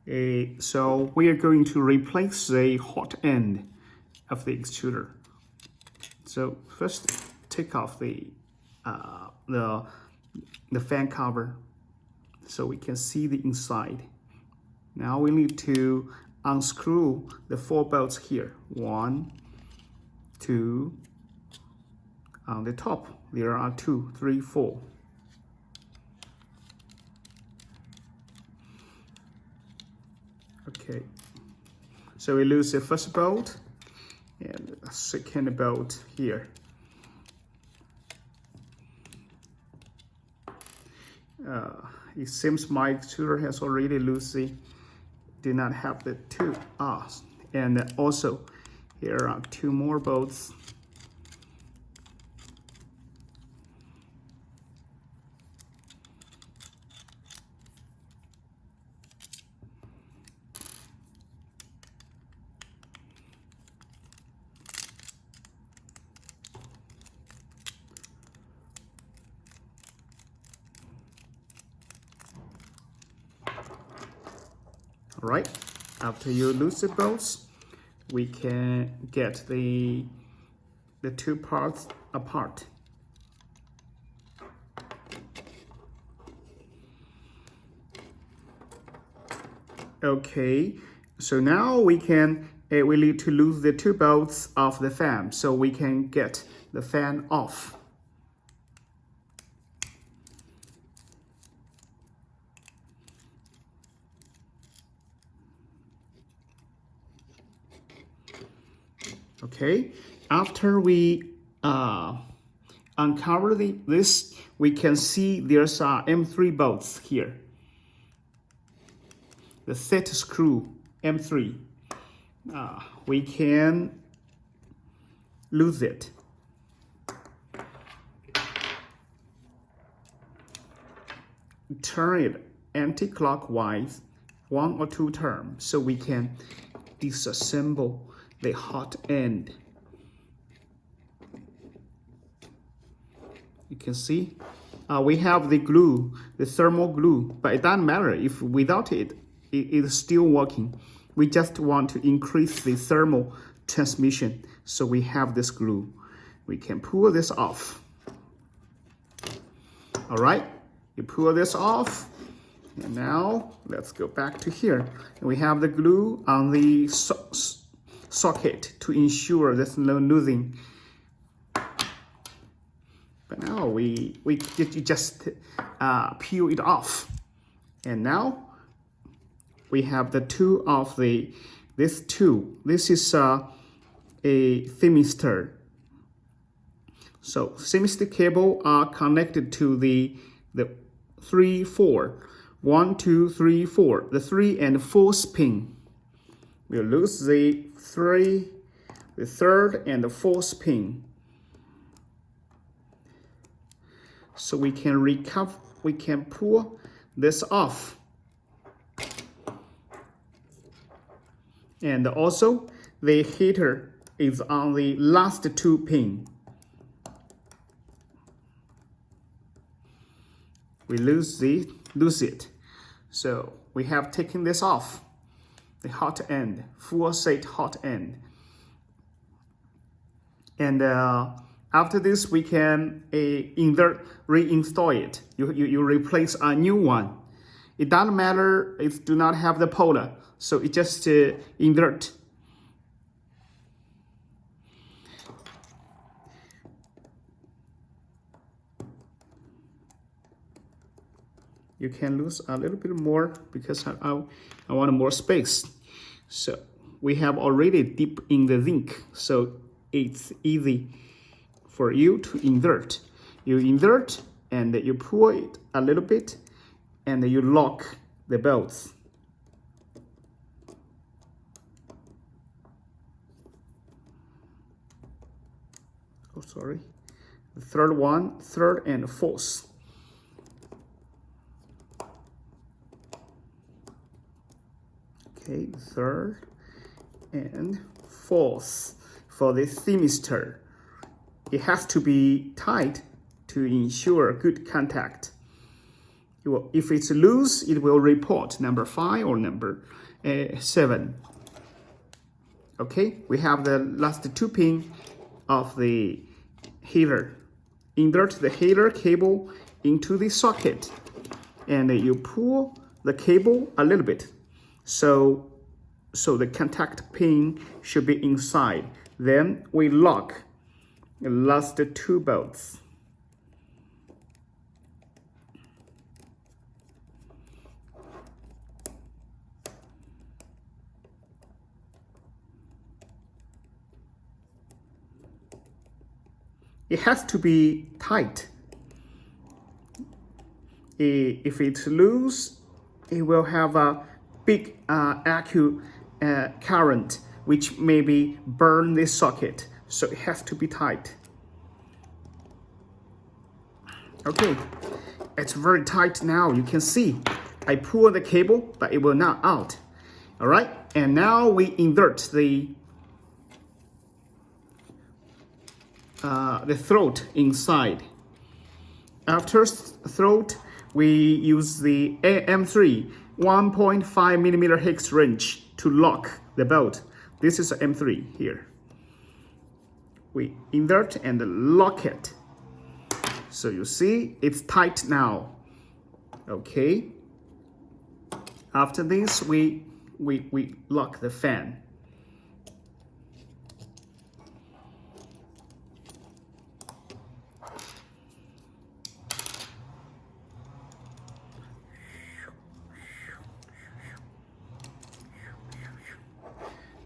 So we are going to replace the hot end of the extruder. So first, take off the fan cover so we can see the inside. Now we need to unscrew the 4 bolts here. 1, 2. On the top, there are 2, 3, 4. Okay, so we lose the first bolt and the second bolt here. It seems my extruder has already did not have the 2 R's. And also, here are 2 more bolts. All right, after you lose the bolts, we can get the 2 parts apart. Okay, so now we need to lose the 2 bolts of the fan so we can get the fan off. Okay, after we uncover this, we can see there's M3 bolts here. The set screw M3. We can lose it. Turn it anti-clockwise 1 or 2 times so we can disassemble the hot end. You can see we have the glue, the thermal glue, but it doesn't matter if without it, it's still working. We just want to increase the thermal transmission, so we have this glue. We can pull this off. All right, you pull this off, and now let's go back to here. We have the glue on the socket to ensure there's no losing. But now we just peel it off, and now we have the 2 of this 2. This is a thermistor. So thermistor cable are connected to the 3, 4. 1, 2, 3, 4. The 3 and 4th pin. We'll lose the 3, the 3rd and the 4th pin. So we can recover. We can pull this off. And also, the heater is on the last 2 pin. We lose it. So we have taken this off. The hot end, full set hot end. And after this, we can reinstall it. You replace a new one. It doesn't matter, it do not have the polar, so it just invert. You can lose a little bit more because I want more space. So we have already dipped in the zinc, so it's easy for you to invert. You invert and you pull it a little bit and you lock the bolts. Oh, sorry. The 3rd one, 3rd and 4th. Okay, 3rd and 4th for the thermistor. It has to be tight to ensure good contact. If it's loose, it will report number 5 or number 7. Okay, we have the last 2 pins of the heater. Insert the heater cable into the socket, and you pull the cable a little bit, so the contact pin should be inside. Then we lock the last 2 bolts. It has to be tight. If it's loose, it will have a big acute current, which maybe burn the socket. So it has to be tight. Okay, it's very tight now. You can see I pull the cable, but it will not out. All right, and now we insert the throat inside. After throat, we use the M3 1.5 millimeter hex wrench to lock the bolt. This is M3 here. We insert and lock it. So you see it's tight now. Okay. After this, we lock the fan.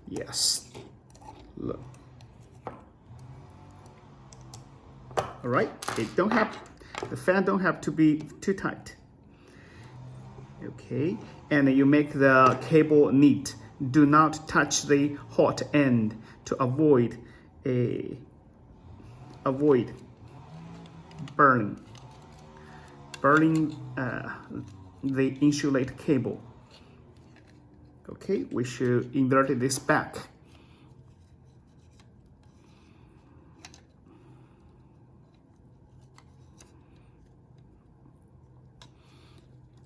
Yes. Look. All right. The fan don't have to be too tight. Okay. And you make the cable neat. Do not touch the hot end to avoid burning the insulated cable. Okay, we should insert this back.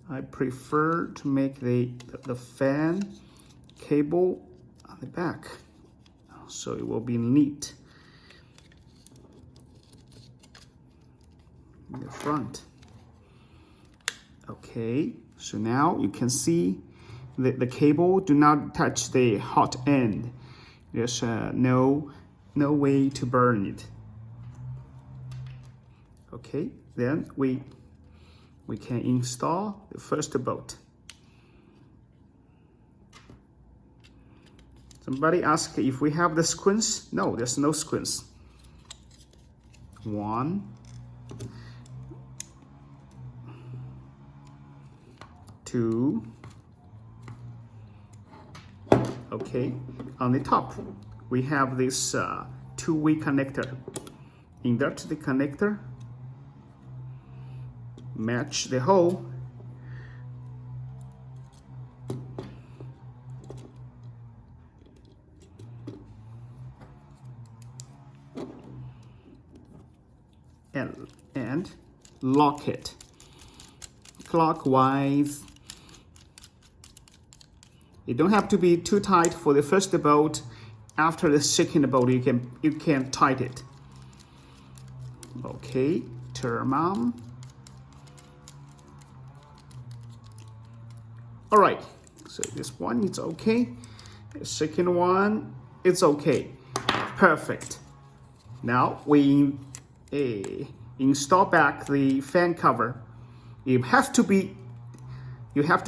I prefer to make the fan cable on the back, so it will be neat in the front. Okay, so now you can see the cable do not touch the hot end. There's no way to burn it. Okay, then we can install the first bolt. Somebody asked if we have the squints. No, there's no squints. 1, 2. Okay, on the top we have this 2-way connector. Insert the connector, match the hole, and lock it clockwise. It don't have to be too tight for the first bolt. After the second bolt, you can tighten it. Okay, turn on. All right, so this one is okay. The second one, it's okay. Perfect. Now we install back the fan cover. You have to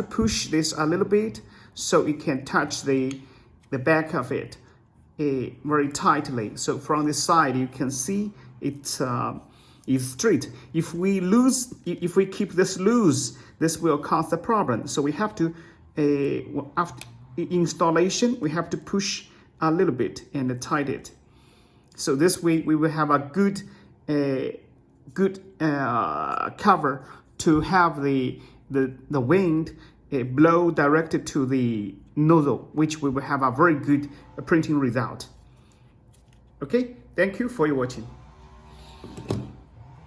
push this a little bit so it can touch the back of it very tightly. So from the side you can see it is straight. If we keep this loose, this will cause a problem. So we have to after installation we have to push a little bit and tighten it. So this way we will have a good cover to have the wind blow directed to the nozzle, which we will have a very good printing result. Okay, thank you for your watching.